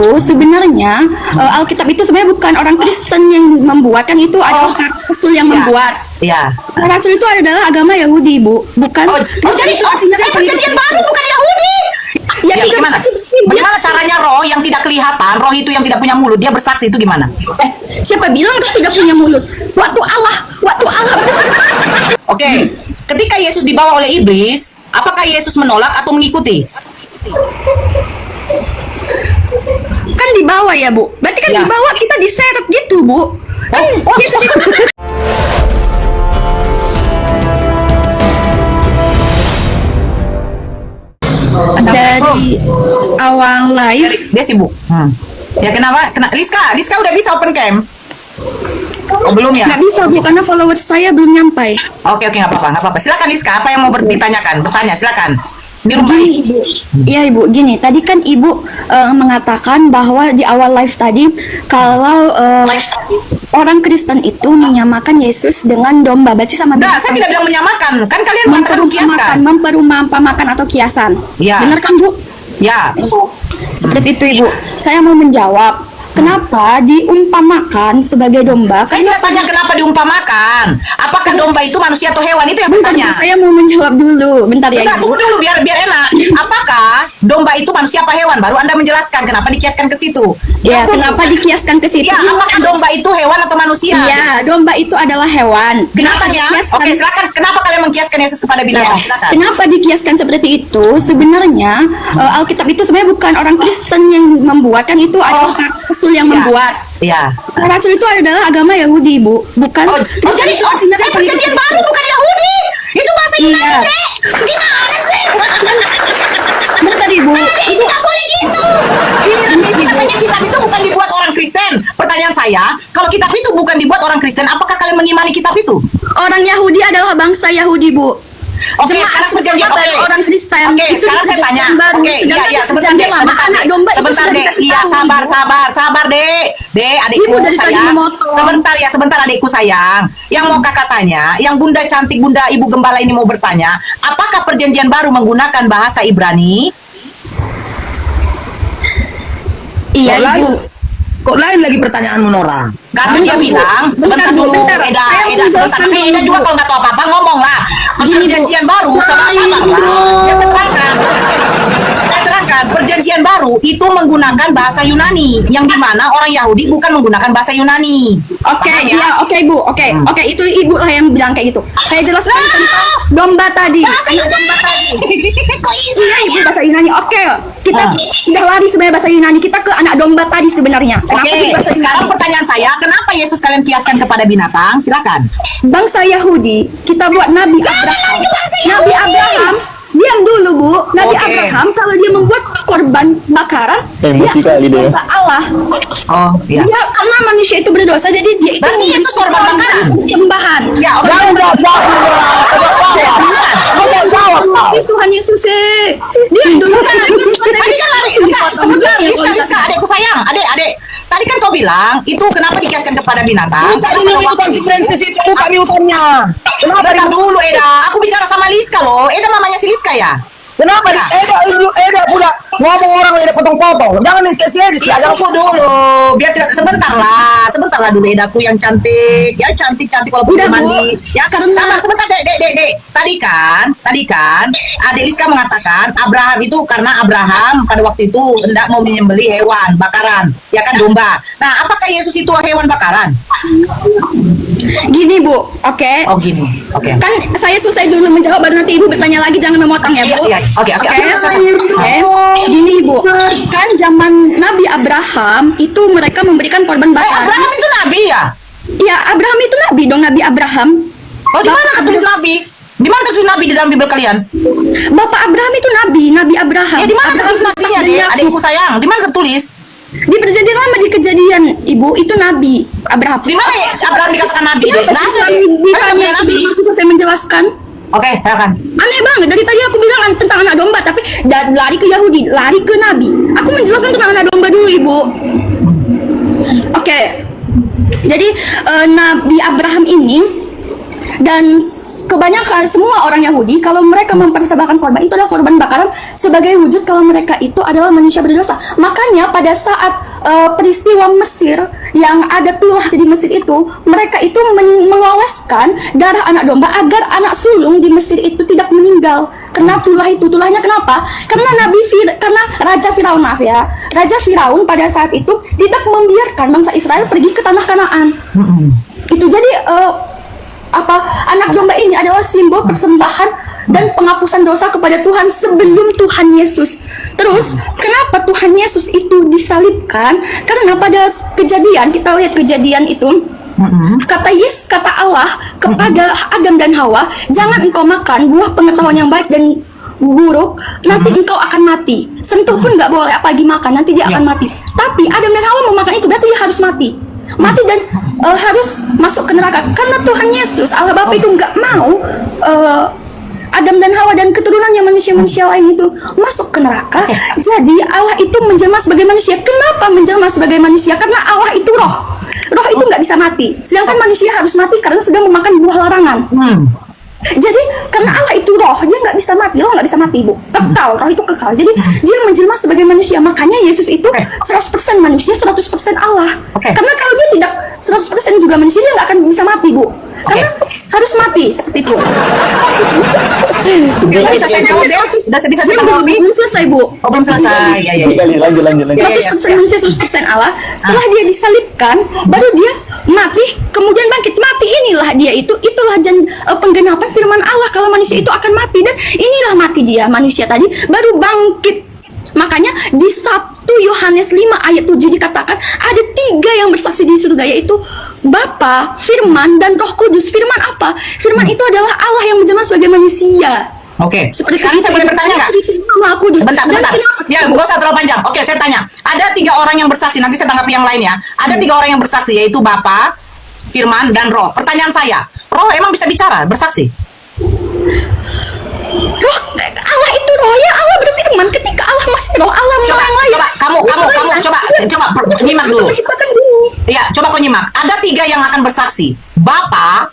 itu sebenarnya Alkitab itu sebenarnya bukan orang Kristen yang membuat, kan itu adalah rasul yang membuat. Iya. Rasul itu adalah agama Yahudi, Bu, bukan. Jadi perjanjian baru bukan Yahudi. Ya, Ya, gimana? Bagaimana caranya roh yang tidak kelihatan, roh itu yang tidak punya mulut, dia bersaksi itu gimana? Siapa bilang dia tidak punya mulut? Waktu Allah. Oke, ketika Yesus dibawa oleh iblis, apakah Yesus menolak atau mengikuti? Kan dibawa ya, Bu. Berarti kan Ya. dibawa, kita diseret gitu, Bu. Kan Yesus itu dari awal lahir. Dia sibuk. Ya kenapa? Liska udah bisa open cam? Oh belum ya? Nggak bisa, Bu, karena followers saya belum nyampai. Oke nggak apa-apa. Silakan Liska, apa yang mau ditanyakan? Bertanya, silakan. Ini rumah. Gini, Ibu. Iya, Ibu. Gini, tadi kan Ibu mengatakan bahwa di awal live tadi kalau orang Kristen itu menyamakan Yesus dengan domba. Berarti sama Nah, saya tidak bilang menyamakan. Kan kalian mengatakan kiaskan. memperumpamakan atau kiasan. Ya. Benar kan, Bu? Ya. Seperti itu, Ibu. Saya mau menjawab. Kenapa diumpamakan sebagai domba? Saya tidak tanya kenapa diumpamakan. Apakah domba itu manusia atau hewan? Itu yang saya Bentar, tanya. Bu, saya mau menjawab dulu. Bentar ya, Bentar, Ibu. tunggu dulu biar enak. Apakah domba itu manusia apa hewan? Baru Anda menjelaskan kenapa dikiaskan ke situ. Ya, kenapa dikiaskan ke situ? Ya, apakah domba itu hewan atau manusia? Ya, domba itu adalah hewan. Kenapa Kenapa ya? dikiaskan? Oke, silakan. Kenapa kalian mengkiaskan Yesus kepada binatang? Ya, Silakan. kenapa dikiaskan seperti itu? Sebenarnya Alkitab itu sebenarnya bukan orang Kristen yang membuat, kan itu adalah rasul yang Ya. membuat. Ya. Rasul itu adalah agama Yahudi, Bu, bukan. Jadi perjanjian baru bukan Yahudi. Itu bahasa Iya. Yunani, Dek. Gimana sih? Bentar, Ibu. Itu nggak boleh gitu. Itu katanya kitab itu bukan dibuat orang Kristen. Pertanyaan saya, kalau kitab itu bukan dibuat orang Kristen, apakah kalian mengimani kitab itu? Orang Yahudi adalah bangsa Yahudi, Bu. Oke, Jemaat sekarang perjanjian jemaat oke. orang Kristen Oke, itu sekarang saya tanya. perjanjian baru. Oke, Sedangkan iya, sebentar, perjanjian Dek. lama, anak domba itu Sebentar, sudah Dek. dikasih Iya, tahu, sabar, Dek. Dek, adikku Ibu dari tadi sayang. memotong. Sebentar, adikku sayang. Yang mau kakak tanya, yang bunda cantik, bunda ibu gembala ini mau bertanya, apakah perjanjian baru menggunakan bahasa Ibrani? Iya, Kok lain? Ibu. Kok lain lagi pertanyaanmu, Nora? Karena dia bilang, sebentar Bu, dulu, bentar. Eda, Saya Eda, sebentar. menjelaskan Eda dulu, juga Bu. kalau nggak tahu apa-apa, ngomong lah. Gini, Bu. Perjanjian baru, sabar lah. Dia terangkan. Saya terangkan, perjanjian baru itu menggunakan bahasa Yunani, yang dimana orang Yahudi bukan menggunakan bahasa Yunani. Oke, Paham ya? iya, oke, Bu. Oke, itu Ibu lah yang bilang kayak gitu. Saya jelaskan tentang domba tadi. Bahasa Yunani. Kok bisa? Iya, Ibu, bahasa Yunani. Oke, kita udah lari sebenarnya bahasa Yunani. Kita ke anak domba tadi sebenarnya. Kenapa Oke, di bahasa sekarang Yunani? pertanyaan saya, kenapa Yesus kalian kiaskan kepada binatang? Silakan. Bangsa Yahudi, kita buat Nabi Abraham. Nabi Abraham, diam dulu, Bu. Nabi Oke. Abraham kalau dia membuat korban bakaran, dia kali dia. domba Allah. Oh, iya. Dia karena manusia itu berdosa, jadi dia itu Berarti Yesus korban bakaran? sembahan. Ya, oke. Tuhan Yesus, diam dulu kan. Tadi kan lari, sebentar, Liska, adekku sayang, adek. Tadi kan kau bilang, itu kenapa dikiaskan kepada binatang? Bukan ini bukan si Francis itu, bukan urutannya. Kenapa Bentar dulu, Eda. Aku bicara sama Liska loh. Eda namanya si Liska ya? Kenapa Eda pula ngomong orang Eda potong-potong? Jangan main ke sini, Ya, tunggu dulu. Biar tidak sebentar lah dulu Edaku yang cantik. Ya cantik kalau Udah, belum Bu. mandi. Ya Karena- sebentar, Dek. Tadi kan, Adik Liska mengatakan Abraham itu karena Abraham pada waktu itu hendak mau menyembelih hewan bakaran, ya kan domba. Nah, apakah Yesus itu hewan bakaran? Gini, Bu. Oke. Oh gini, oke. Kan saya selesai dulu menjawab, baru nanti Ibu bertanya lagi, jangan memotong ya, Bu. Iya. Oke. Oke. Gini, Bu. Kan zaman Nabi Abraham itu mereka memberikan korban bakaran. Abraham itu nabi ya? Iya, Abraham itu nabi dong, Nabi Abraham. Oh, di mana tertulis nabi? Di mana tertulis nabi di dalam Bible kalian? Bapak Abraham itu Nabi Abraham. Ya di mana Abraham, tertulis nabinya, Ishak, dan Dek? Yakub. Adikku sayang, di mana tertulis? Di perjanjian lama, di kejadian, Ibu, itu Nabi Abraham. Di mana ya Abraham dikatakan nabi, Dek? Kenapa sih Nah, selalu kalian ditanya punya nabi? sebelum aku selesai menjelaskan? Oke, silakan. Aneh banget, dari tadi aku bilang tentang anak domba, tapi lari ke Yahudi, lari ke Nabi. Aku menjelaskan tentang anak domba dulu, Ibu. Oke. Jadi Nabi Abraham ini dan kebanyakan semua orang Yahudi kalau mereka mempersembahkan korban itu adalah korban bakaran sebagai wujud kalau mereka itu adalah manusia berdosa. Makanya pada saat peristiwa Mesir yang ada tulah di Mesir itu, mereka itu mengoleskan darah anak domba agar anak sulung di Mesir itu tidak meninggal kena tulah itu. Tulahnya kenapa? Karena karena Raja Firaun, maaf ya, Raja Firaun pada saat itu tidak membiarkan bangsa Israel pergi ke tanah Kanaan. Itu jadi anak domba ini adalah simbol persembahan dan penghapusan dosa kepada Tuhan sebelum Tuhan Yesus. Terus kenapa Tuhan Yesus itu disalibkan? Karena pada kejadian, kita lihat kejadian itu, kata Allah kepada Adam dan Hawa, jangan engkau makan buah pengetahuan yang baik dan buruk, nanti engkau akan mati. Sentuh pun nggak boleh, apalagi makan, nanti dia akan mati. Tapi Adam dan Hawa memakan itu, berarti dia harus mati dan harus masuk ke neraka. Karena Tuhan Yesus, Allah Bapa itu nggak mau Adam dan Hawa dan keturunannya manusia-manusia lain itu masuk ke neraka. Jadi Allah itu menjelma sebagai manusia. Kenapa menjelma sebagai manusia? Karena Allah itu roh. Roh itu nggak bisa mati. Sedangkan manusia harus mati karena sudah memakan buah larangan. Jadi karena Allah itu roh, dia nggak bisa mati, roh nggak bisa mati, Bu. Kekal, roh itu kekal. Jadi dia menjelma sebagai manusia. Makanya Yesus itu 100% manusia, 100% Allah. Karena kalau dia tidak 100% juga manusia, dia nggak akan bisa mati, Bu. Karena harus mati seperti itu. Udah bisa saya jawab ya? Udah bisa saya jawab? Belum selesai, Bu. Oh, belum selesai. Ya. Lanjut. 100% manusia, 100% Allah. Setelah dia disalibkan, baru dia mati, kemudian bangkit. Mati inilah dia itulah penggenapan firman Allah kalau manusia itu akan mati, dan inilah mati dia manusia tadi baru bangkit. Makanya di 1 Yohanes 5 ayat 7 dikatakan ada 3 yang bersaksi di surga, yaitu Bapa, Firman, dan Roh Kudus. Firman apa? Firman itu adalah Allah yang menjelma sebagai manusia. Seperti sekarang saya boleh bertanya nggak? Maha Kudus. Bentar. Ya, gak usah terlalu panjang. Oke, saya tanya. Ada 3 orang yang bersaksi. Nanti saya tanggapi yang lain ya. Ada 3 orang yang bersaksi, yaitu Bapa, Firman, dan Roh. Pertanyaan saya, Roh emang bisa bicara, bersaksi? Roh, Allah itu roh ya. Allah berfirman ketika Allah masih roh. Allah Coba, kamu coba nyimak dulu. Iya, coba kau nyimak. Ada 3 yang akan bersaksi. Bapa,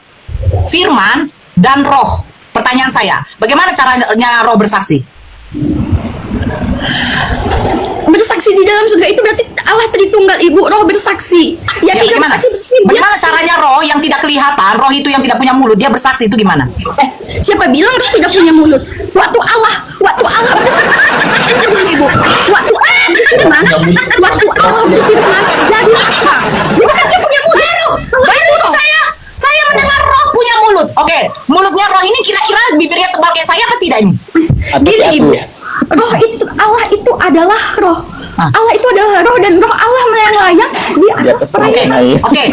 Firman, dan Roh. Pertanyaan saya, bagaimana caranya Roh bersaksi? Bersaksi di dalam surga itu berarti Allah Tritunggal, Ibu. Roh bersaksi. Ya, bagaimana caranya Roh yang tidak kelihatan, Roh itu yang tidak punya mulut, dia bersaksi itu gimana? Siapa bilang Roh tidak punya mulut? Waktu Allah Ibu. Waktu Allah berfirman, jadi apa? Bukan dia punya mulut. Baru saya mendengar Roh punya mulut. Oke, mulutnya Roh ini kira-kira bibirnya tebal kayak saya apa tidak ini? Gini, Ibu. Roh itu, Allah itu adalah roh. Allah itu adalah roh, dan roh Allah melayang di atas perairan. Oke,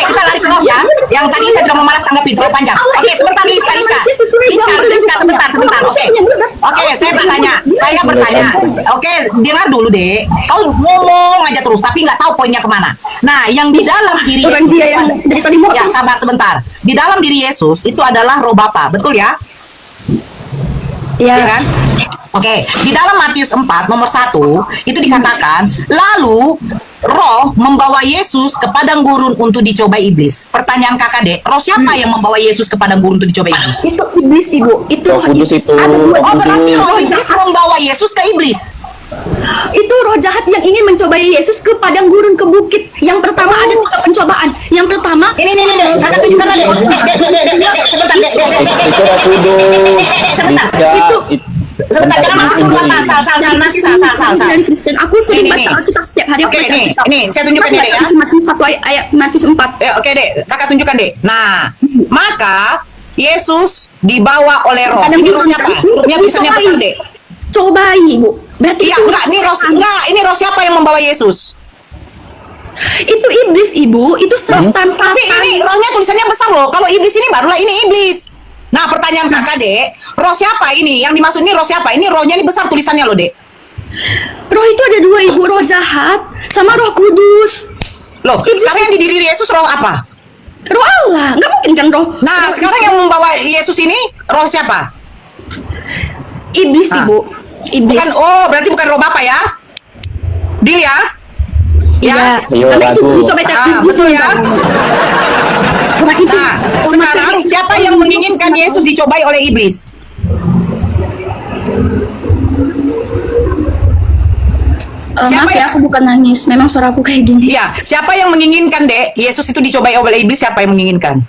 kita lari ke Roh ya. Yang tadi saya sudah memalas tanggapi terlalu panjang. Oke, sebentar Liska, sebentar. Oke, saya bertanya. Oke, dengar dulu deh. Kau ngomong aja terus, tapi nggak tahu poinnya kemana. Nah, yang di dalam diri Yesus, dia yang dari tadi mau. Ya, sabar sebentar. Di dalam diri Yesus itu adalah Roh Bapa, betul ya? Iya kan? Oke, di dalam Matius 4 nomor 1 itu dikatakan, lalu Roh membawa Yesus ke padang gurun untuk dicobai iblis. Pertanyaan kakak dek, Roh siapa yang membawa Yesus ke padang gurun untuk dicobai iblis? Itu iblis, Ibu. Itu Roh Kudus itu. ada 2. Berarti Roh iblis membawa Yesus ke iblis. Itu roh jahat yang ingin mencobai Yesus ke padang gurun, ke bukit. Yang pertama ada 3 pencobaan. Yang pertama, ini kakak tunjukkan lagi. Sebentar, sebentar, jangan masuk dulu apa sal. Dan Kristen, aku sering baca Alkitab setiap hari. Oke, ini saya tunjukkan deh ya. Matius 1 ayat Matius 4. Oke deh, kakak tunjukkan deh. Nah, maka Yesus dibawa oleh Roh. Ini roh siapa? Rohnya tulisannya besar deh. Cobai, Ibu. Berarti iya, ini roh siapa yang membawa Yesus? Itu iblis, Ibu. Itu setan. Tapi ini rohnya tulisannya besar loh. Kalau iblis ini barulah ini iblis. Nah, pertanyaan kakak dek, roh siapa ini? Yang dimaksud ini roh siapa? Ini rohnya ini besar tulisannya loh dek. Roh itu ada 2, Ibu. Roh jahat sama Roh Kudus. Loh, sekarang yang di diri Yesus roh apa? Roh Allah. Nggak mungkin kan roh. Nah, sekarang yang membawa Yesus ini roh siapa? Iblis, Ibu. Iblis. Bukan, berarti bukan roh Bapa ya? Deal ya? Iya. Karena itu coba betul ya? Orang itu. Nah, sekarang siapa yang menginginkan Yesus dicobai oleh iblis? Siapa Maaf ya, yang- aku bukan nangis. Memang suaraku kayak gini. Iya, siapa yang menginginkan, Dek? Yesus itu dicobai oleh iblis, siapa yang menginginkan?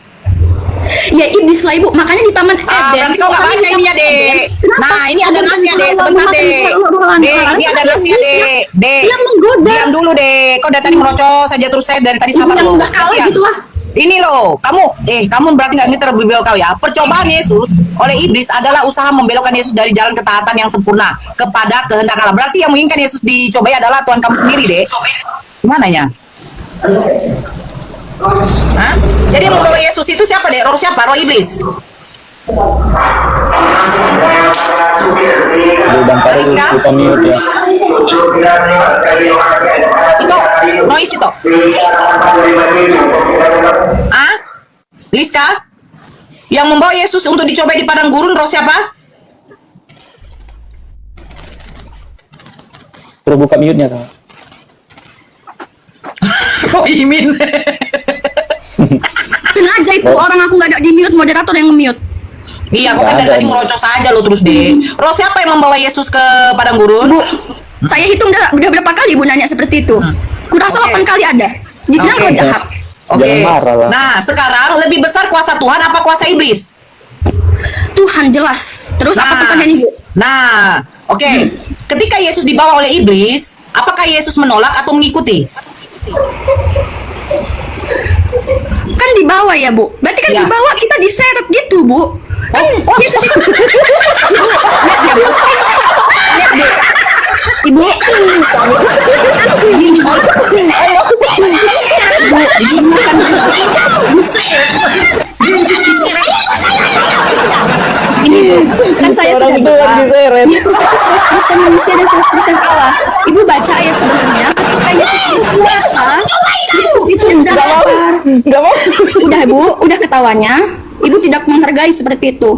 Ya iblis lah ibu. Makanya di Taman Eden. Berarti kau nggak baca ini ya, Dek. Nah, ini ada nasnya, Dek. Sebentar, Dek. Dek, ini ada nasnya, Dek. Dek, Dia menggoda. diam dulu, Dek. Kau dari tadi merocos saja terus, saya dari tadi sabar Yang loh. nggak kalah Iya. gitu lah. Ini loh, kamu berarti nggak ngerti Bibel kau ya. Percobaan Yesus oleh iblis adalah usaha membelokkan Yesus dari jalan ketaatan yang sempurna kepada kehendak Allah. Berarti yang menginginkan Yesus dicobai adalah Tuhan kamu sendiri, Dek. Gimana ya? Hah? Jadi yang membawa Yesus itu siapa, Dek? Roh siapa? Roh iblis. Bang Farid Rizka? kita mute ya. Itu noise itu. Ah? Liska? Yang membawa Yesus untuk dicobai di padang gurun roh siapa? Suruh buka mute-nya, Kak. Roh Imin. Sengaja itu orang aku nggak ada di mute, moderator yang nge-mute. Iya, kok kan dari tadi merocos aja lo terus deh. Roh siapa yang membawa Yesus ke padang gurun? Bu, saya hitung udah berapa kali Bu nanya seperti itu. Kurasa Oke. 8 kali ada. Dibilang Oke. roh jahat. Oke. Jangan marah lah. Nah, sekarang lebih besar kuasa Tuhan apa kuasa iblis? Tuhan jelas. Terus apa pertanyaan Ibu? Nah, oke. Ketika Yesus dibawa oleh iblis, apakah Yesus menolak atau mengikuti? Kan dibawa ya Bu. Berarti kan Ya. dibawa kita diseret gitu Bu. Kan Yesus itu. Bu, lihat ya Bu. Lihat deh. Ibu. Ini Bu, kan saya sudah Orang itu yang diseret. Yesus itu 100% manusia dan 100% Allah. Ibu baca ayat sebelumnya, ketika Yesus berkuasa, Yesus itu udah lapar. Enggak mau. Udah Bu, udah ketawanya. Ibu tidak menghargai seperti itu.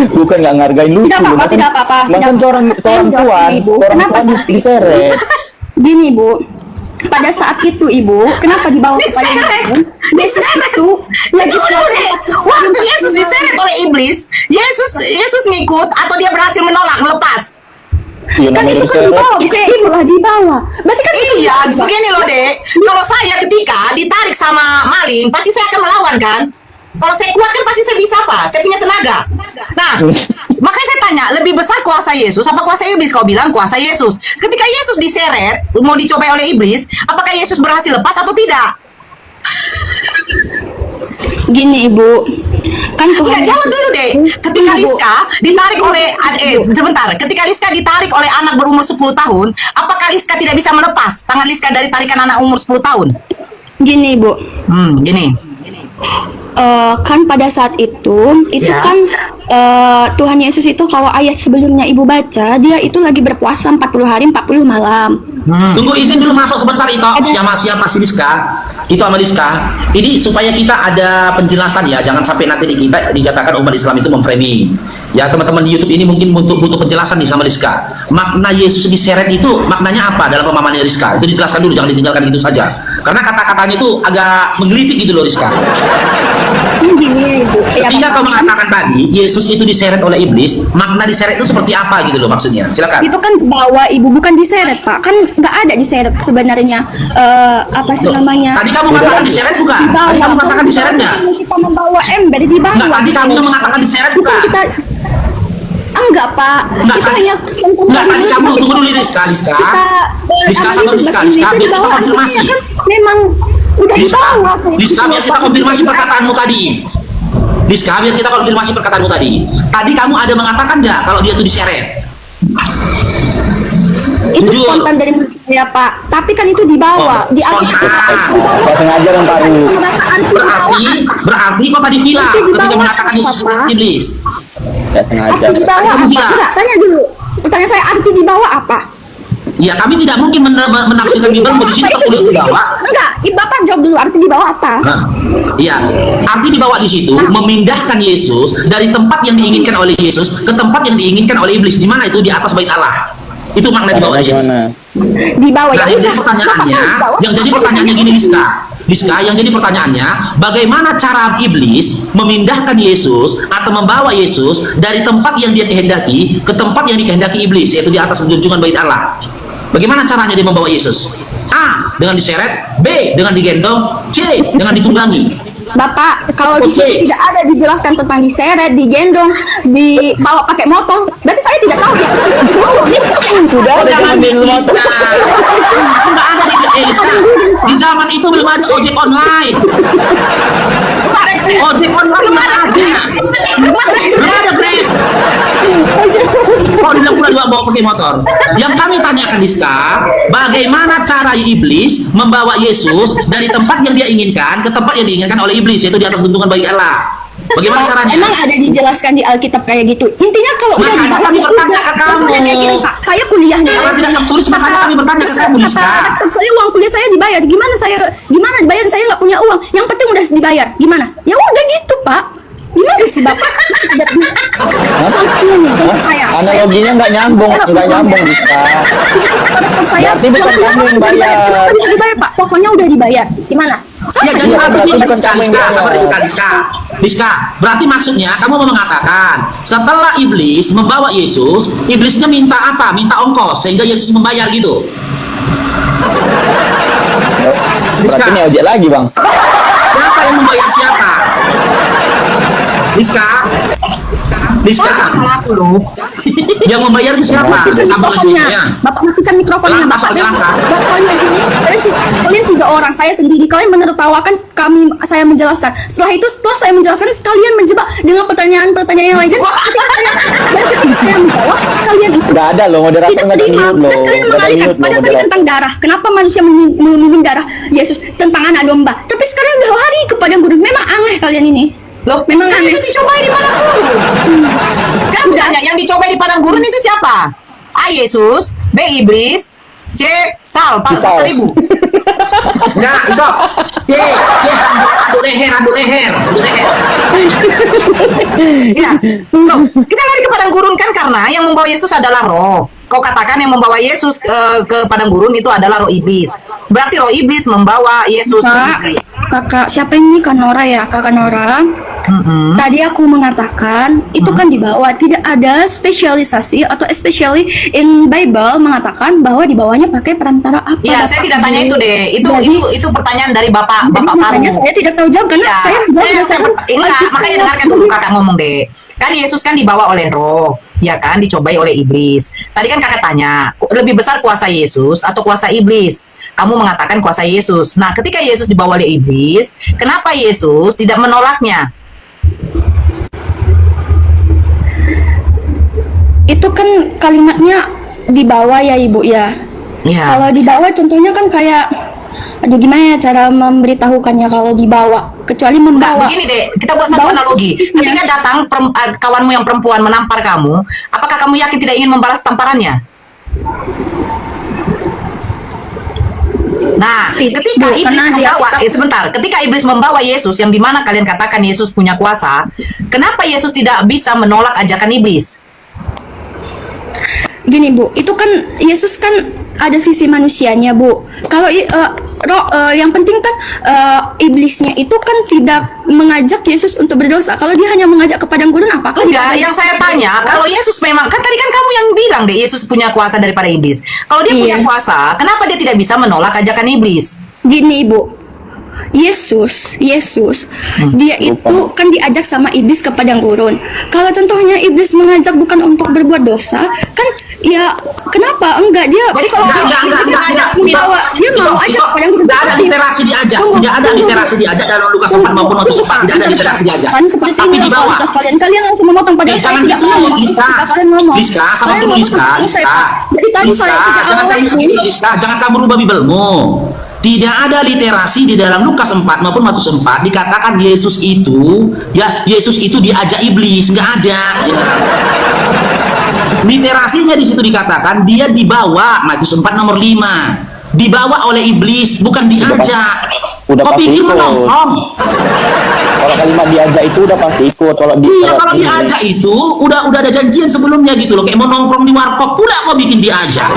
Bukan nggak ngargain lu. Tidak apa-apa, tidak apa-apa. Bahkan Tidak- orang Saya Tuhan, jelasin, Ibu. orang Kenapa Tuhan sih? diseret. Gini Bu, pada saat itu Ibu, kenapa dibawa kepada Ibu? Yesus itu lagi kuasa. Waktu Yesus diseret oleh iblis, Yesus ngikut atau dia berhasil menolak, melepas? Iya, Kan namanya itu kan diseret. dibawa, bukan Ibu lah dibawa. Berarti kan itu Iya, dibawa. begini loh Dek. Kalau saya ketika ditarik sama maling, pasti saya akan melawan kan? Kalau saya kuat kan pasti saya bisa apa? Saya punya tenaga. Nah, makanya saya tanya, lebih besar kuasa Yesus apa kuasa iblis? Kau bilang kuasa Yesus. Ketika Yesus diseret, mau dicobai oleh iblis, apakah Yesus berhasil lepas atau tidak? Gini Ibu, kan Tuhan Enggak, jawab dulu deh. Ketika Ibu. Liska ditarik oleh sebentar, ketika Liska ditarik oleh anak berumur 10 tahun, apakah Liska tidak bisa melepas tangan Liska dari tarikan anak umur 10 tahun? Gini Ibu, Gini. kan pada saat itu Ya. kan Tuhan Yesus itu kalau ayat sebelumnya Ibu baca, dia itu lagi berpuasa 40 hari 40 malam. Tunggu izin dulu masuk sebentar itu siapa si Liska itu sama Liska ini supaya kita ada penjelasan ya, jangan sampai nanti kita dikatakan umat Islam itu memframing ya. Teman-teman di YouTube ini mungkin butuh penjelasan nih sama Liska, makna Yesus diseret itu maknanya apa dalam pemahamannya Liska, itu dijelaskan dulu, jangan ditinggalkan gitu saja karena kata-katanya itu agak menggelitik gitu loh Liska. Gini Ibu, ya, Ketika kau Bapak. mengatakan tadi Yesus itu diseret oleh iblis, makna diseret itu seperti apa gitu loh maksudnya, silakan. Itu kan bawa Ibu, bukan diseret Pak. Kan nggak ada diseret sebenarnya. Apa sih namanya? Tadi kamu mengatakan diseret bukan? Tadi kamu mengatakan diseret nggak? Kita membawa ember di bawah. Enggak, tadi kamu mengatakan diseret Bukan bukan? kita. Enggak Pak. Enggak, Itu tadi- hanya Enggak, tadi kamu tunggu dulu Liska. Kita Liska sama analisis Liska, bahasa Liska, Indonesia biar di kita bawah. konfirmasi. Artinya kan memang udah Liska, dibawa. Liska, biar kita konfirmasi perkataanmu tadi. Liska, biar kita konfirmasi perkataanmu tadi. Tadi kamu ada mengatakan nggak kalau dia itu diseret? Itu Jujur. spontan dari mulut saya Pak. Tapi kan itu dibawa. Oh, Di spontan. Nggak sengaja Bang Farid. Berarti kok tadi bilang Itu ketika dibawa mengatakan Yesus apa? seperti iblis. Nggak sengaja. Arti dibawa Kamu apa? bilang. Enggak, tanya dulu. Pertanyaan saya, arti dibawa apa? Ya, kami tidak mungkin menafsirkan Bible di sini tak tulis dibawa. Enggak, Bapak jawab dulu arti dibawa apa? Nah, iya, arti dibawa di situ memindahkan Yesus dari tempat yang diinginkan oleh Yesus ke tempat yang diinginkan oleh iblis. Di mana itu? Di atas bait Allah. Itu makna dibawa di sini. Gimana? Dibawa Nah, ya yang jadi udah. pertanyaannya, Bapak dibawa. yang jadi pertanyaannya gini Liska, Rizka, yang jadi pertanyaannya, bagaimana cara iblis memindahkan Yesus atau membawa Yesus dari tempat yang dia kehendaki ke tempat yang dikehendaki iblis, yaitu di atas junjungan bait Allah? Bagaimana caranya dia membawa Yesus? A. Dengan diseret, B. Dengan digendong, C. Dengan ditunggangi. Bapak, kalau di Oke. sini tidak ada dijelaskan tentang diseret, digendong, dibawa pakai motor, berarti saya tidak tahu ya. Sudah Oh, ada jangan yang gitu, motor. Rizka. Nggak ada Rizka. Di zaman itu belum ada ojek online. Ojek online belum ada. Belum ada Grab. Kok bilang pula bawa pakai motor? Yang kami tanyakan Rizka, bagaimana cara iblis membawa Yesus dari tempat yang dia inginkan ke tempat yang diinginkan oleh iblis, yaitu di atas junjungan bait Allah? Bagaimana caranya? Emang ada dijelaskan di Alkitab kayak gitu. Intinya kalau udah Makanya dibawa, kami ya bertanya udah. ke kamu. Udah kayak gini, Pak. Saya kuliah nih. Kalau tidak tertulis, makanya kami bertanya ke kamu, Rizka. Saya uang kuliah saya dibayar. Gimana dibayar? Saya nggak punya uang. Yang penting udah dibayar. Gimana? Ya udah gitu, Pak. Gimana sih, Bapak? Tidak saya. Analoginya nggak nyambung, Rizka. Saya Berarti bukan kamu yang bayar. Kenapa bisa dibayar, Pak? Pokoknya udah dibayar. Gimana? Ya, jadi Iya, berarti artinya bukan Rizka, kamu yang Rizka, bayar. sabar Rizka. Berarti maksudnya kamu mau mengatakan setelah iblis membawa Yesus, iblisnya minta apa? Minta ongkos sehingga Yesus membayar gitu. Berarti ini ojek lagi, Bang. Siapa yang membayar siapa? Rizka, Aku loh. yang membayar itu siapa? Sabar lagi Mikrofonnya. ya. Bapak matikan mikrofonnya. Langkah, Bapak soal langkah. kalian ini, kalian 3 orang, saya sendiri. Kalian menertawakan saya menjelaskan. Setelah saya menjelaskan, kalian menjebak dengan pertanyaan-pertanyaan yang lain. Dan ketika saya menjawab, kalian itu Nggak ada loh, moderator tidak nggak terima. di-mute loh. Dan kalian Nggak ada mengalihkan mute loh, pada tadi moderator. tentang darah. Kenapa manusia minum darah Yesus, tentang anak domba. Tapi sekarang udah lari ke padang gurun. Memang aneh kalian ini. Loh, Memang kan aneh. itu dicobai di padang gurun. Kan aku tanya, yang dicobai di padang gurun itu siapa? A. Yesus, B. Iblis, C. Sal, Sal. 1000. Enggak, itu. Adu leher. Ya, loh, kita lari ke padang gurun kan karena yang membawa Yesus adalah roh. Kau katakan yang membawa Yesus ke padang gurun itu adalah roh iblis. Berarti roh iblis membawa Yesus ke Kak, iblis. kakak, siapa ini? Kak Nora ya? Kakak Nora. Tadi aku mengatakan itu kan dibawa, tidak ada spesialisasi atau especially in Bible mengatakan bahwa dibawanya pakai perantara apa? Iya, Bapak? saya tidak tanya itu deh. Jadi- Itu pertanyaan dari Bapak Jadi Faru. makanya saya tidak tahu jawab karena Iya, saya menjawab berdasarkan enggak, Alkitab. makanya dengarkan dulu kakak ngomong deh. Kan Yesus kan dibawa oleh roh, ya kan, dicobai oleh iblis. Tadi kan kakak tanya, lebih besar kuasa Yesus atau kuasa iblis? Kamu mengatakan kuasa Yesus. Nah, ketika Yesus dibawa oleh iblis, kenapa Yesus tidak menolaknya? Itu kan kalimatnya dibawa ya Ibu ya. Iya. Kalau dibawa contohnya kan kayak aduh gimana ya cara memberitahukannya kalau dibawa kecuali Enggak, membawa. begini deh, kita buat satu Bawa analogi. fisiknya. Ketika datang kawanmu yang perempuan menampar kamu, apakah kamu yakin tidak ingin membalas tamparannya? Nah, ketika Tidak, iblis karena dia- membawa, sebentar, ketika iblis membawa Yesus, yang dimana kalian katakan Yesus punya kuasa, kenapa Yesus tidak bisa menolak ajakan iblis? Gini Bu, itu kan Yesus kan ada sisi manusianya Bu. Kalau yang penting kan iblisnya itu kan tidak mengajak Yesus untuk berdosa. Kalau dia hanya mengajak ke padang gurun, apakah Enggak, dia- yang saya tanya, kalau Yesus memang, kan tadi kan kamu yang bilang deh, Yesus punya kuasa daripada iblis. Kalau dia punya Iya. kuasa, kenapa dia tidak bisa menolak ajakan iblis? Gini Bu, Yesus, dia itu kan diajak sama iblis ke padang gurun. Kalau contohnya iblis mengajak bukan untuk berbuat dosa, kan ya kenapa enggak dia? Jadi kalau iblis mengajak membawa dia mau ajak ke padang gurun. Tidak ada literasi diajak, Tunggu, tidak ada tunggu. literasi diajak dalam Lukas 4 maupun Matius 4, tidak ada literasi diajak. Kan seperti Tapi ini di bawah. kualitas kalian langsung memotong padahal saya Jangan tidak gitu, pernah memotong Rizka. ketika kalian ngomong. Rizka, sama Kalian dulu ngomong Rizka. seperti saya, Pak. Jadi tadi saya sejak Jangan awal kamu ini Rizka, jangan kamu rubah Bibelmu. Tidak ada literasi di dalam Lukas 4 maupun Matius 4 dikatakan Yesus itu diajak iblis, nggak ada. Ya. Literasinya di situ dikatakan dia dibawa, Matius 4 nomor 5. Dibawa oleh iblis, bukan diajak. Udah Kau pasti pikir ikut. nongkrong? Kalau kalimat diajak itu udah pasti ikut. Iya, kalau diajak itu udah ada janjian sebelumnya gitu loh. Kayak mau nongkrong di warkop pula kau bikin diajak.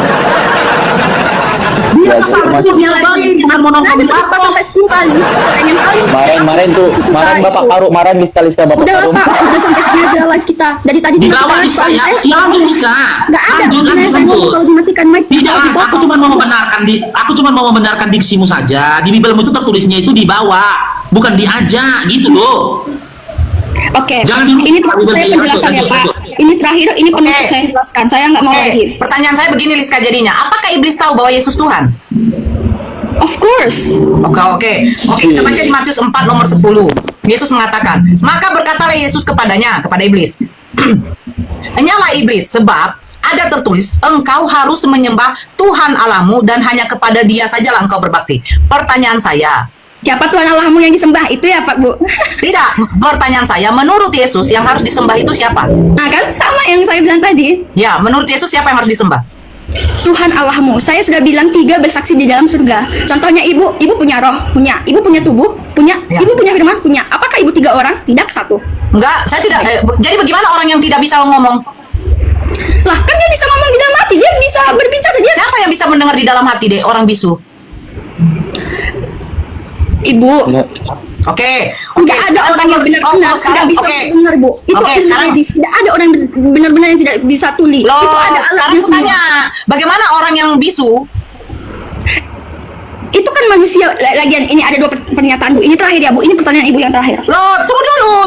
Dia Ya, salah jadi itu Punya dicobain, lagi. bukan mau Nah, nonton jadi pas bioskop. sampai 10 kali. Pengen kali. Kemarin tuh, kemarin Bapak Karuk, kemarin Liska Bapak Udah lah Karuk. Pak, udah sampai sini aja live kita. Dari tadi Di juga bawah kita Liska soal ya. saya. Ya lanjut Liska. Nggak ada. Lanjut Gunanya saya lanjut. ngomong kalau dimatikan mic. Tidak, kalau aku dipotong. cuma mau membenarkan diksimu saja. Di Bible itu tertulisnya itu dibawa, bukan diajak gitu loh. Oke, Jangan dulu. ini terakhir saya Lanjut, penjelasan ya lanjut, Pak. lanjut. Ini terakhir, ini penutup Oke. saya jelaskan. Saya nggak mau Oke, lagi. pertanyaan saya begini Liska jadinya. Apakah iblis tahu bahwa Yesus Tuhan? Of course. Oke, kita baca di Matius 4 nomor 10. Yesus mengatakan, maka berkatalah Yesus kepada iblis. Enyalah iblis, sebab ada tertulis, engkau harus menyembah Tuhan Allahmu dan hanya kepada Dia sajalah engkau berbakti. Pertanyaan saya, Siapa Tuhan Allahmu yang disembah? Itu ya Pak Bu. tidak, pertanyaan saya, menurut Yesus yang harus disembah itu siapa? Nah kan sama yang saya bilang tadi. Ya, menurut Yesus siapa yang harus disembah? Tuhan Allahmu. Saya sudah bilang 3 bersaksi di dalam surga. Contohnya ibu punya roh, punya. Ibu punya tubuh, punya. Ya. Ibu punya firman, punya. Apakah ibu 3 orang? Tidak, 1. Enggak, saya tidak. Jadi bagaimana orang yang tidak bisa ngomong? Lah kan dia bisa ngomong di dalam hati, dia bisa berbicara, dia. Siapa yang bisa mendengar di dalam hati deh orang bisu? Ibu. Oke, Tidak ada orang yang benar-benar tidak bisa mendengar, Bu. Itu Oke, ilmu sekarang medis. Tidak ada orang yang benar-benar yang tidak bisa tuli. loh, Itu ada sekarang alatnya aku semua. tanya, bagaimana orang yang bisu? Itu kan manusia. Lagian ini ada 2 pernyataan, Bu. Ini terakhir ya, Bu. Ini pertanyaan Ibu yang terakhir. Loh,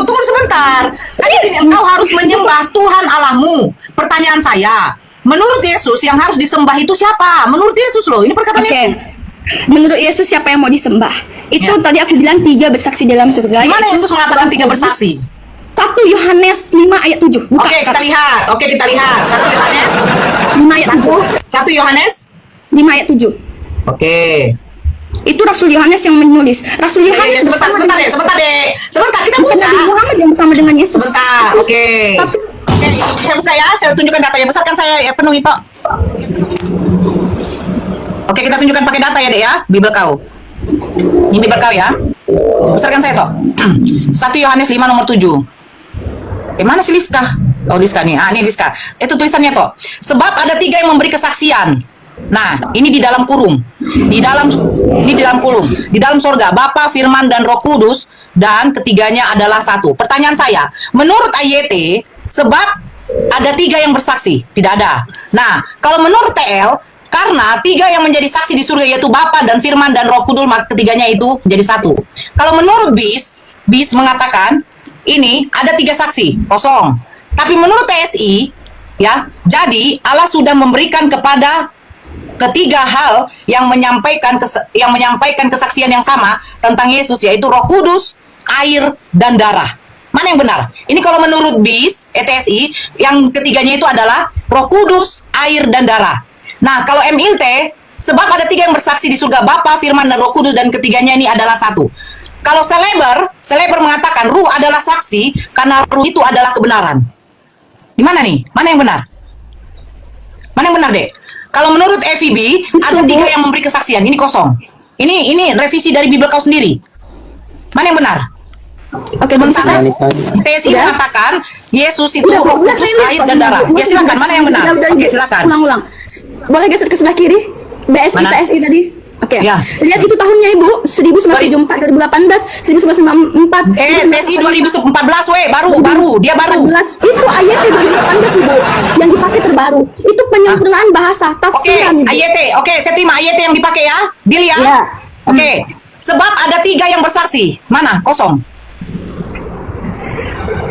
tunggu sebentar. Kan di sini engkau harus menyembah Tuhan Allahmu. Pertanyaan saya, menurut Yesus yang harus disembah itu siapa? Menurut Yesus loh, ini perkataan Oke. Yesus. Menurut Yesus siapa yang mau disembah? Itu Ya. tadi aku bilang 3 bersaksi dalam surga. Gimana yaitu Yesus mengatakan 3 Roh Kudus. bersaksi? 1 Yohanes 5 ayat 7. Buka Oke, kita sekarang. lihat. 1 Yohanes 5 ayat 7. 1 Yohanes. 5 ayat 7. Oke. Itu Rasul Yohanes yang menulis. Rasul Yohanes Sebentar, bersama sebentar kita bukan buka. Nabi Muhammad yang bersama dengan Yesus. Sebentar, oke. Tapi Oke, saya buka ya, saya tunjukkan datanya. Besarkan saya penuh itu. Oke, kita tunjukkan pakai data ya, Dek ya. Bible kau. Ini Bible kau ya. Besarkan saya toh. 1 Yohanes 5 nomor 7. Mana sih Liska? Oh, Liska nih. Ah, ini Liska. Itu tulisannya toh. Sebab ada 3 yang memberi kesaksian. Nah, ini di dalam kurung. Di dalam kurung. Di dalam sorga, Bapa, Firman, dan Roh Kudus. Dan ketiganya adalah 1. Pertanyaan saya, menurut AYT, sebab ada 3 yang bersaksi. Tidak ada. Nah, kalau menurut TL, karena 3 yang menjadi saksi di surga yaitu Bapa dan Firman dan Roh Kudus, maka ketiganya itu menjadi 1. Kalau menurut BIS mengatakan ini ada 3 saksi, kosong. Tapi menurut TSI, ya, jadi Allah sudah memberikan kepada ketiga hal yang menyampaikan kesaksian yang sama tentang Yesus, yaitu Roh Kudus, air, dan darah. Mana yang benar? Ini kalau menurut BIS, TSI, yang ketiganya itu adalah Roh Kudus, air, dan darah. Nah, kalau MILT, sebab ada 3 yang bersaksi di surga, Bapa, Firman, dan Roh Kudus, dan ketiganya ini adalah 1. Kalau Seleber mengatakan Ruh adalah saksi, karena Ruh itu adalah kebenaran. Di mana nih? Mana yang benar? Mana yang benar, Dek? Kalau menurut FEB, ada 3 yang memberi kesaksian, ini kosong. Ini revisi dari Bible kau sendiri. Mana yang benar? Oke, Bang Sisa. TSI Udah? mengatakan Yesus itu Udah, Roh udah, Kudus, saya lihat air, kok, dan ini, darah. Bu. Ya Masih silakan, udah, mana yang benar? udah, Oke, Ibu. silakan. Ulang. Boleh geser ke sebelah kiri? BSI, Mana? TSI tadi. Oke. Ya. Lihat itu tahunnya Ibu, 1974, 2018, 1994. TSI 2014, baru, dia baru. 14. Itu ayat 2018 Ibu, yang dipakai terbaru. Itu penyempurnaan bahasa, Oke, tafsiran Ibu. AYT. Oke, saya terima AYT yang dipakai ya. Deal ya. Ya. Oke. Sebab ada 3 yang bersaksi. Mana? Kosong.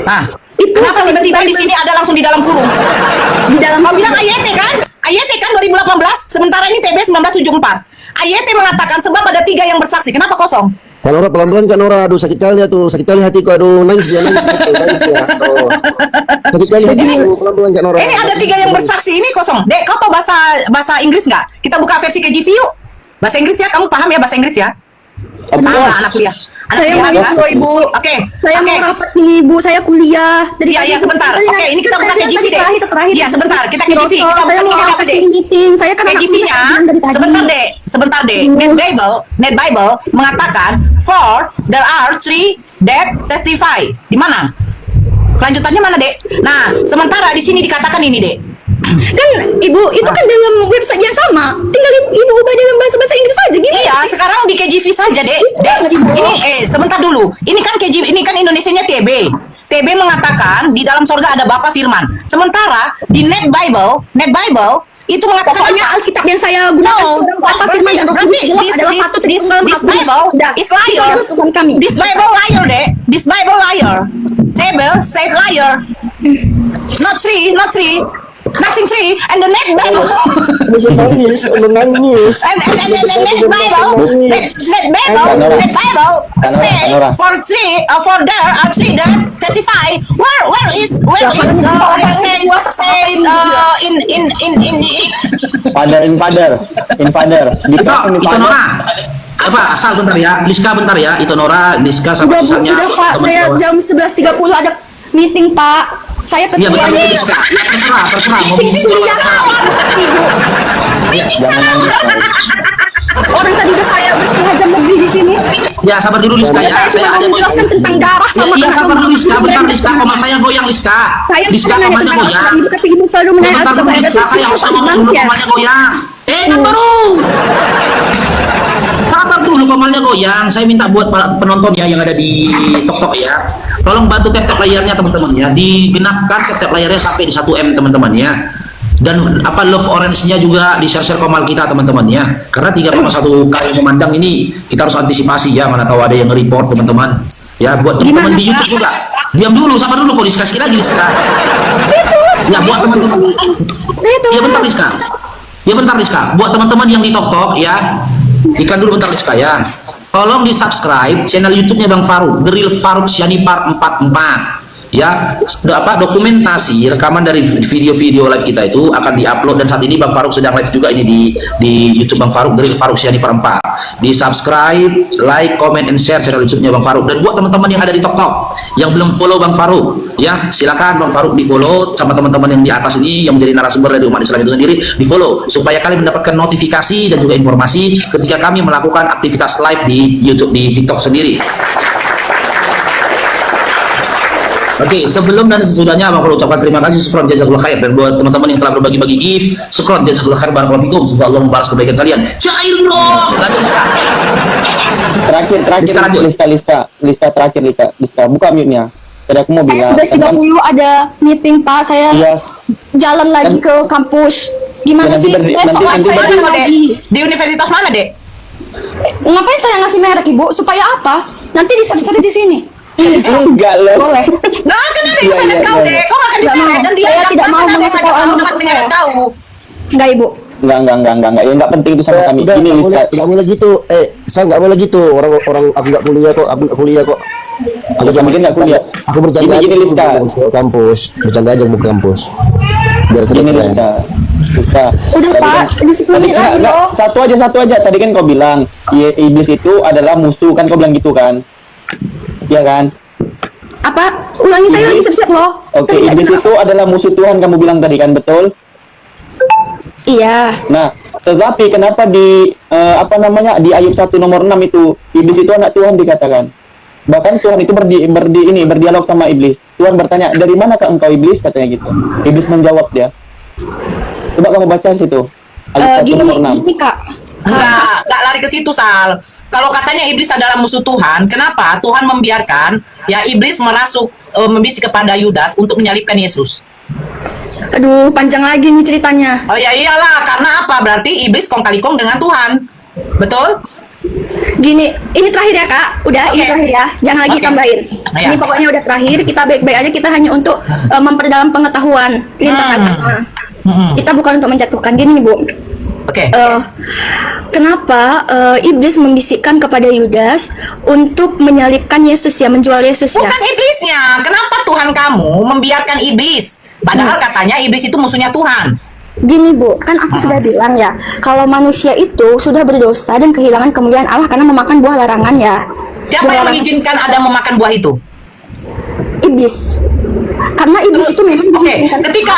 Nah, Itu kenapa kalau tiba-tiba di di sini ada langsung di dalam kurung? Di dalam Kau bilang AYT kan? AYT kan 2018, sementara ini TB 1974. AYT mengatakan sebab ada 3 yang bersaksi. Kenapa kosong? Kan Nora pelan-pelan kan Nora, aduh sakit kali ya tuh, sakit kali hatiku, aduh nangis dia. Aduh. Sakit kali hatiku, pelan-pelan kan Nora. Ini ada 3 yang bersaksi, ini kosong. Dek, kau tahu bahasa Inggris nggak? Kita buka versi KJV yuk. Bahasa Inggris ya, kamu paham ya bahasa Inggris ya? Anak kuliah. Saya mau kuliah, itu loh Ibu. Oke. Saya oke. mau rapat ini Ibu, saya kuliah. Iya, sebentar. Oke, ini kita buka KJV deh. Iya, sebentar. Kita KJV. Kita Saya buka mau KJV rapat deh. ini meeting. Saya kan anak kuliah, KJV-nya, saya bilang dari tadi. sebentar deh. Iya. Net Bible mengatakan, for there are 3 that testify. Di mana? Kelanjutannya mana, Dek? Nah, sementara di sini dikatakan ini, Dek. Kan Ibu, itu kan dalam website yang sama. Tinggal Ibu ubah dalam saja, Dek. Ini sebentar dulu. Ini kan KJ, ini kan Indonesianya TB. TB mengatakan di dalam sorga ada Bapa Firman. Sementara di Net Bible itu mengatakan Pokoknya Alkitab yang saya gunakan sedang Bapak Firman dan Roh Kudus jelas adalah satu Tritunggal Maha Kudus. Sudah. is liar. Itulah Tuhan kami. This Bible liar, Dek. This Bible liar. Table said liar. Not three. Nothing free. And the Net Bible. Nangis. And Net Bible. Net Bible. Say for there are three that testify. Where is say in Father. Itu Nora. Apa asal bentar ya, Liska bentar ya, itu Nora, Liska sama Udah, Bu, sisanya. udah Pak, saya jam 11.30 ada meeting Pak. Saya Iya ketua bentar, Liska. Terserah, mau orang tadi udah saya bersetengah jam lebih di sini. Ya sabar dulu Liska ya. Saya cuma mau menjelaskan tentang darah sama Iya sabar dulu Liska, bentar darah. Liska, kamar saya goyang Liska. Saya Liska bukan nanya kamarnya tentang goyang. Ibu, tapi Ibu selalu menanya Bentar dulu Liska, saya harus ngomong dulu kamarnya goyang. Kan baru. Sabar dulu kamarnya goyang. Saya minta buat para penonton ya yang ada di TikTok ya. Tolong bantu tap layarnya teman-teman ya. Digenapkan tap layarnya sampai di 1M teman-teman ya. Dan apa love orange-nya juga di share komal kita teman-teman ya. Karena 3,1 kali memandang ini kita harus antisipasi ya. Mana tahu ada yang nge-report teman-teman. Ya buat teman-teman di YouTube juga. Diam dulu, sabar dulu kok Rizka sekali lagi Rizka. Ya buat teman-teman. Ya bentar Rizka. Ya bentar Rizka. Buat teman-teman yang di TikTok ya. Ikan dulu bentar Rizka ya. Tolong di subscribe channel YouTube-nya Bang Faruk, The Real Faruk Sianipar 44. Ya, dokumentasi rekaman dari video-video live kita itu akan diupload dan saat ini Bang Faruk sedang live juga ini di YouTube Bang Faruk, The Real Faruk Sianipar 4. Di subscribe, like, comment, and share channel YouTube-nya Bang Faruk. Dan buat teman-teman yang ada di TikTok yang belum follow Bang Faruk, ya silakan Bang Faruk di follow sama teman-teman yang di atas ini yang menjadi narasumber dari umat Islam itu sendiri, di follow supaya kalian mendapatkan notifikasi dan juga informasi ketika kami melakukan aktivitas live di YouTube, di TikTok sendiri. Oke, sebelum dan sesudahnya Bang Faruk ucapkan terima kasih, syukron jazakallahu khair, dan buat teman-teman yang telah berbagi-bagi gift, syukron jazakallahu khair, barakallahu fikum, semoga Allah membalas kebaikan kalian. Cair dong. Terakhir lista terakhir buka mute-nya. Tadi aku mau bilang 11.30 ada meeting Pak, saya Iya. jalan lagi ke kampus. Gimana Nanti sih? Besok nanti saya Mana kok, Dek? lagi. Di universitas mana, Dek? Ngapain saya ngasih merek Ibu? Supaya apa? Nanti diseret-seret di sini. enggak loh. Boleh. Nah, kan ada Iya, yang iya, kau, iya. Dek. Kau akan Nggak diseret mau. dan dia Saya yang tidak mau mana mengasih ada tahu yang anak teman-teman saya. yang tahu. Enggak Ibu. Enggak. Ya enggak penting itu sama kami. Udah, Ini lista. nggak boleh gitu. Saya nggak boleh gitu. Orang aku nggak kuliah kok. Aku Kamu mungkin enggak kuliah. Aku bercanda Ini aja lista. ke kampus. Bercanda aja mau ke kampus. Biar Ini keren. lista. Udah Tadi Pak, kan- udah 10 menit Enggak, lagi enggak. loh. Satu aja. Tadi kan kau bilang iblis itu adalah musuh, kan kau bilang gitu kan? Iya kan? Apa? Ulangi saya lagi siap-siap loh. Oke, Tadi nggak iblis dengar. itu adalah musuh Tuhan kamu bilang tadi kan, betul? Iya. Nah, tetapi kenapa di di Ayub 1 nomor 6 itu iblis itu anak Tuhan dikatakan. Bahkan Tuhan itu berdialog sama iblis. Tuhan bertanya, "Dari manakah engkau iblis?" katanya gitu. Iblis menjawab dia. Coba kamu baca situ. Ayub 1 nomor 6. Gini Kak. Enggak lari ke situ, Sal. Kalau katanya iblis adalah musuh Tuhan, kenapa Tuhan membiarkan ya iblis merasuk membisik kepada Yudas untuk menyalibkan Yesus? Aduh, panjang lagi nih ceritanya. Oh ya iyalah, karena apa? Berarti iblis kong kali kong dengan Tuhan. Betul? Gini, ini terakhir ya Kak. Udah, ini Oke. terakhir ya. Jangan lagi Oke. tambahin. Iya. Ini pokoknya udah terakhir. Kita baik-baik aja. Kita hanya untuk memperdalam pengetahuan lintas agama. Kita bukan untuk menjatuhkan. Gini Bu. Oke. Kenapa iblis membisikkan kepada Yudas untuk menyalibkan Yesus ya, menjual Yesus ya? Bukan iblisnya. Kenapa Tuhan kamu membiarkan iblis? Padahal katanya iblis itu musuhnya Tuhan. Gini Bu, kan aku sudah bilang ya, kalau manusia itu sudah berdosa dan kehilangan kemuliaan Allah karena memakan buah larangan ya. Siapa Buah yang larangan mengizinkan Adam memakan buah itu? Iblis. Karena iblis itu memang Oke, mengizinkan ketika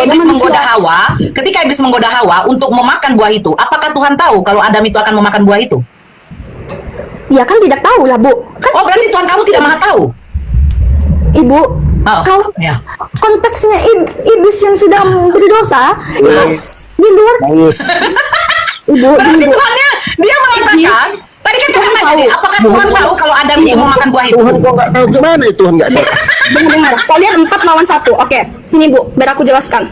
iblis manusia. menggoda Hawa untuk memakan buah itu, apakah Tuhan tahu kalau Adam itu akan memakan buah itu? Ya kan tidak tahu lah Bu. Kan Oh, berarti Tuhan kamu tidak maha tahu. Ibu, Oh, kalau ya. konteksnya iblis yang sudah berdosa Yes. di luar Nangis. Ibu, Berarti gini Bu. Tuhannya dia mengatakan, Tadi kan kakak tanya, Dek, apakah Tuhan tahu kalau Adam itu mau makan buah itu? Tuhan kok nggak tahu gimana ya Tuhan nggak tahu. Dengar, kalian 4 lawan 1. Oke, sini Bu, biar aku jelaskan.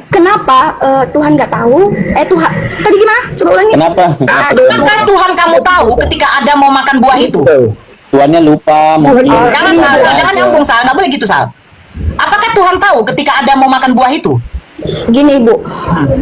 Kenapa Tuhan nggak tahu? Tuhan, tadi gimana? Coba ulangi. Kenapa? Apakah Tuhan kamu tahu ketika Adam mau makan buah itu? Tuannya lupa mungkin. Jangan Sal, jangan nyambung Sal, nggak boleh gitu Sal. Apakah Tuhan tahu ketika Adam mau makan buah itu? Gini Ibu,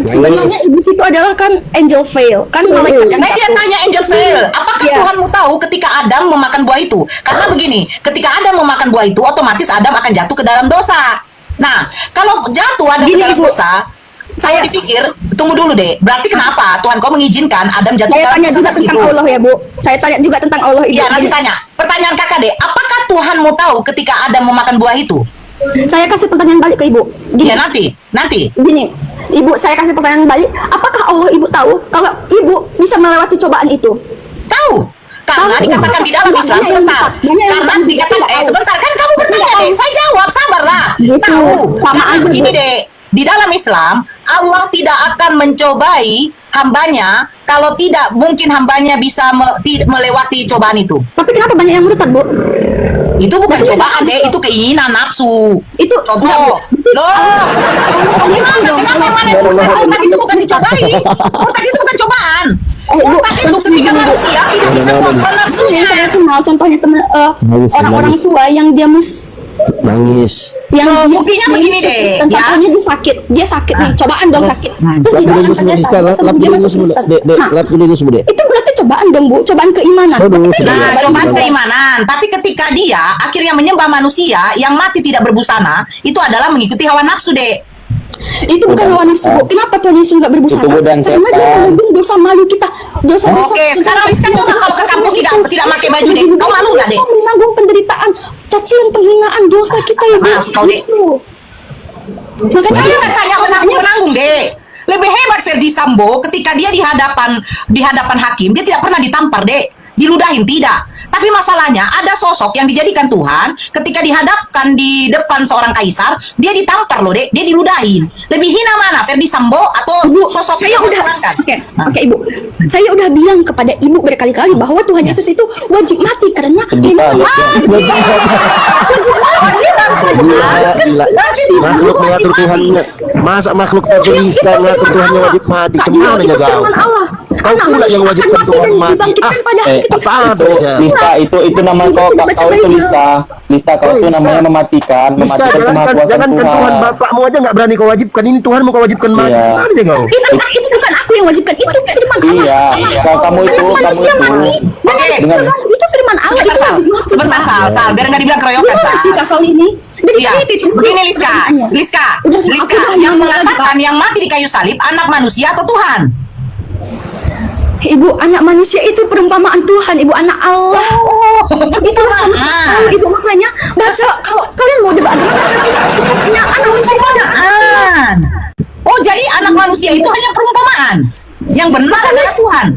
sebenarnya iblis itu adalah kan angel veil, kan malaikat yang Nah dia tanya Angel Fail, apakah Iya. Tuhan mau tahu ketika Adam memakan buah itu? Karena begini, ketika Adam memakan buah itu, otomatis Adam akan jatuh ke dalam dosa. Nah, kalau jatuh Adam Gini, ke dalam Ibu. dosa, saya dipikir, tunggu dulu deh, berarti kenapa Tuhan kau mengizinkan Adam jatuh ke Saya dalam tanya dosa juga tadi tentang itu? Allah ya Bu. Saya tanya juga tentang Allah Ibu. Iya, nanti Gini, tanya. Pertanyaan kakak deh, apakah Tuhan mau tahu ketika Adam memakan buah itu? saya kasih pertanyaan balik ke Ibu. Gini, Ya nanti. gini, Ibu, saya kasih pertanyaan balik. Apakah Allah Ibu tahu kalau Ibu bisa melewati cobaan itu? Tahu. Karena Tahu. dikatakan di dalam Enggak, Islam banyak yang sebentar. bisa. Banyak yang Karena bisa. dikatakan Tahu. sebentar kan kamu bertanya Tahu. deh. Saya jawab, sabarlah. Gitu. Tahu. Sama Karena aja, begini Bu. deh. Di dalam Islam Allah tidak akan mencobai hambanya kalau tidak mungkin hambanya bisa melewati cobaan itu. Tapi kenapa banyak yang murtad Bu? Itu bukan Nah, cobaan itu- deh, itu keinginan nafsu. Itu Contoh. Loh. Gimana? dong. Kenapa yang mana murtad itu bukan dicobai? Murtad itu bukan cobaan. Bu, Murtad itu ketika Bu. manusia tidak bisa kontrol Ini nafsunya. saya kenal contohnya teman Nangis, orang-orang nangis. tua yang dia Nangis. yang Oh, dia buktinya Muslim, begini deh, Kristen, ya. contohnya dia sakit nih, cobaan dong sakit. Terus Lap di dulu dalam semua ada Rizka, lap sebelum dia dulu masuk semua Kristen. dek, Nah, lap dulu semua dek. itu berarti cobaan dong Bu, cobaan keimanan. Aduh, Tapi sudah. Nah, dia cobaan juga- keimanan. Tapi ketika dia akhirnya menyembah manusia yang mati tidak berbusana, itu adalah mengikuti hawa nafsu, Dek. itu bukan hawa nafsu Bu. Kenapa Tuhan Yesus nggak berbusana? Itu godaan Karena dia setan. menanggung dosa malu kita. Dosa-dosa. Oke, sekarang Rizka coba kalau ke kampus tidak pakai baju, Dek. Kau malu nggak, Dek? Kita menanggung penderitaan, cacian, penghinaan, dosa kita ya Bu. Masuk kau, Dek. Gitu. Makanya Saya nggak tanya menanggung, Dek. Lebih hebat Ferdi Sambo ketika dia di hadapan hakim, dia tidak pernah ditampar, Dek. Diludahin tidak. Tapi masalahnya ada sosok yang dijadikan Tuhan ketika dihadapkan di depan seorang kaisar, dia ditampar loh, Dek. Dia diludahin. Lebih hina mana Ferdi Sambo atau Ibu, sosok saya yang udah diturunkan? Oke Ibu. Saya udah bilang kepada Ibu berkali-kali bahwa Tuhan Yesus itu wajib mati karena memang wajib Gila. Berarti Makhluk wajib mengatur Tuhan. mati. Masa makhluk tak Rizka mengatur Tuhannya wajib mati? Cemana ya kau? firman Allah. Kau Anak pula yang manusia wajibkan akan Tuhan dan mati. dibangkitkan pada hari apa ketiga. ada ya? Lista itu nama kau itu Lista kau itu Rizka. namanya mematikan Rizka, kemahakuasaan jangankan Tuhan. Tuhan bapakmu aja nggak berani kau wajibkan. Ini Tuhan mau kau wajibkan mati. Iya. Cemana aja kau? Itu bukan aku yang wajibkan, itu firman Allah. Iya, kamu itu Anak manusia mati. Oke. Dengar. Itu firman Allah, itu Sal. wajib mati. Sebentar, Sal. Biar nggak dibilang keroyokan, Gimana sih Sal. Kak Sol ini? Dari Iya, tadi itu begini Liska, pertanyaannya. Liska, Udah, Liska, aku udah yang nanya lagi, mengatakan yang mati di kayu salib anak manusia atau Tuhan? Ibu, anak manusia itu perumpamaan Tuhan, Ibu, anak Allah. Itu Ah. Ibu, makanya baca, kalau kalian mau debat agama, baca anak manusia. Perumpamaan. Oh, jadi anak manusia itu hanya perumpamaan. Yang benar adalah Tuhan.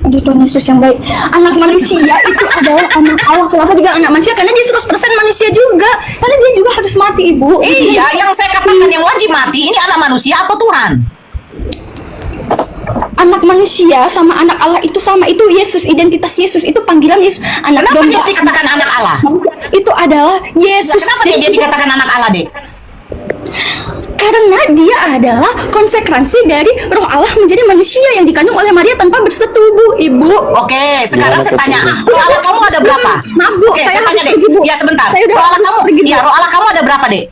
Aduh, Tuhan Yesus yang baik. Anak manusia itu adalah anak Allah. Kenapa juga anak manusia? Karena dia 100% manusia juga. Karena dia juga harus mati, Ibu. Iya, yang saya katakan yang wajib mati ini anak manusia atau Tuhan? Anak manusia sama anak Allah itu sama. Itu Yesus, identitas Yesus. Itu panggilan Yesus. Anak Kenapa dia domba. dikatakan anak Allah? Manusia. Itu adalah Yesus. Kenapa dia Jadi, dikatakan anak Allah, Dek? karena dia adalah konsekuensi dari roh Allah menjadi manusia yang dikandung oleh Maria tanpa bersetubuh, Ibu. Oke, sekarang Iya, saya tanya, betul. roh Allah kamu ada berapa? Maaf, Bu, Oke, saya saya tanya, harus Dek. pergi, Bu. Ya, sebentar. Saya udah Roh Allah harus kamu, pergi, Bu. ya, roh Allah kamu ada berapa, Dek?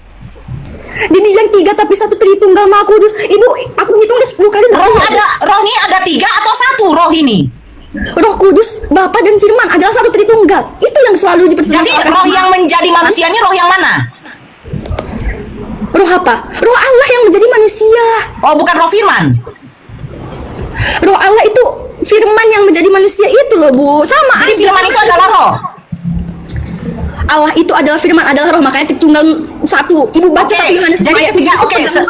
Dibilang 3 tapi 1 Tritunggal Maha Kudus. Ibu, aku hitung udah 10 kali. Roh ini ada 3 atau 1 roh ini? Roh Kudus, Bapa dan Firman adalah 1 Tritunggal. Itu yang selalu diperselisihkan. Jadi roh yang menjadi manusia ini roh yang mana? Roh apa? Roh Allah yang menjadi manusia. Oh, bukan roh firman. Roh Allah itu Firman yang menjadi manusia itu loh, Bu. Sama Jadi aja. firman itu adalah roh. Allah itu adalah Firman, adalah roh. Makanya Tritunggal 1. Ibu baca Oke, 1 Yohanes 1 jadi ayat ketika 7.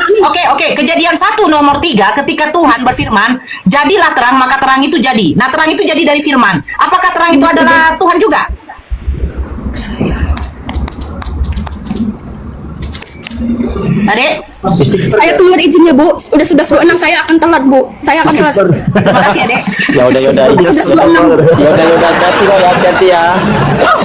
oke, kejadian 1 nomor 3 ketika Tuhan berfirman, jadilah terang maka terang itu jadi. Nah, terang itu jadi dari firman. Apakah terang itu adalah Tuhan juga? Adek, Saya keluar izinnya Bu, udah 11.26 saya akan telat Bu. Saya akan telat. Terima kasih ya, Dek. Ya udah. Ya udah, hati-hati kok ya, hati-hati ya.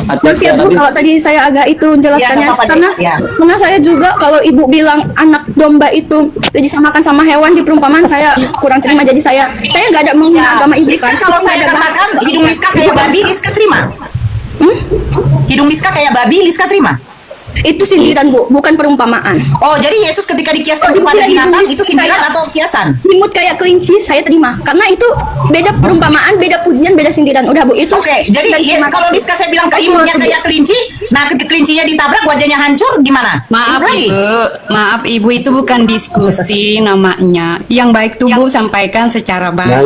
Maaf Hati-hati ya Bu, nanti. kalau tadi saya agak itu menjelaskannya Ya, nggak apa-apa, karena Dek. Ya. karena saya juga kalau Ibu bilang anak domba itu disamakan sama hewan di perumpamaan saya kurang terima, jadi saya nggak ada menghina agama Ibu Liska, kan. kalau Nggak saya ada katakan hidung Liska kayak babi, Liska terima? Hidung Liska kayak babi, Liska terima? itu sindiran Bu, bukan perumpamaan. Oh, jadi Yesus ketika dikiaskan Oh, kepada iya, binatang iya, itu sindiran kayak- atau kiasan? Imut kayak kelinci saya terima karena itu beda perumpamaan, beda pujian, beda sindiran. Udah Bu, itu. Oke, jadi dan terima kalau kasih. Liska saya bilang ke imutnya kayak kelinci, nah kelincinya ditabrak wajahnya hancur gimana? Maaf Lagi. Ibu itu bukan diskusi namanya. Yang baik tuh Bu sampaikan secara baik.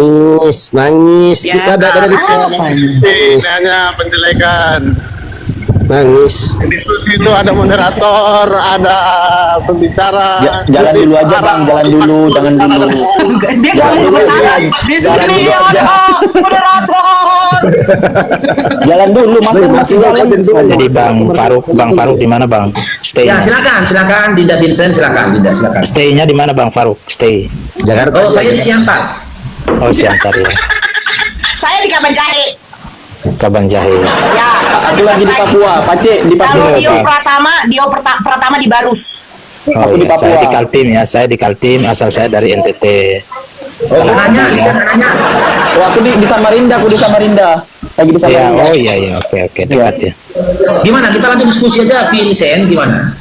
Nangis. Ya, Kita ada Rizka. Ini hanya penjelekan. Nangis. Diskusi itu ada moderator, ada pembicara. Jalan dulu aja Bang, jalan dulu, jangan dulu. Dia Jangan ngomong dulu, sebentar. Di jangan sini dulu ada aja. moderator. Jalan dulu, masih jalan. Jadi Bang Faruk di mana Bang? Ya, Stay-nya. silakan Dinda Vincent, silakan. Stay-nya di mana Bang Faruk? Stay. Jakarta. Oh, saya di Siantar. Oh, Siantar ya. Saya di Kaban Jahe. Kaban Jahe. Ya. Aku lagi di Papua, Pace di Kalau Papua. Dio Pratama di Barus. Oh, Aku di iya. Saya Papua. di Kaltim ya. Saya di Kaltim. Asal saya dari NTT. Oh, nanya. Oh, aku di Samarinda, Lagi di Iya. Samarinda. Oh iya. Oke dekat ya. Gimana? Kita lanjut diskusi aja, Vincent, gimana?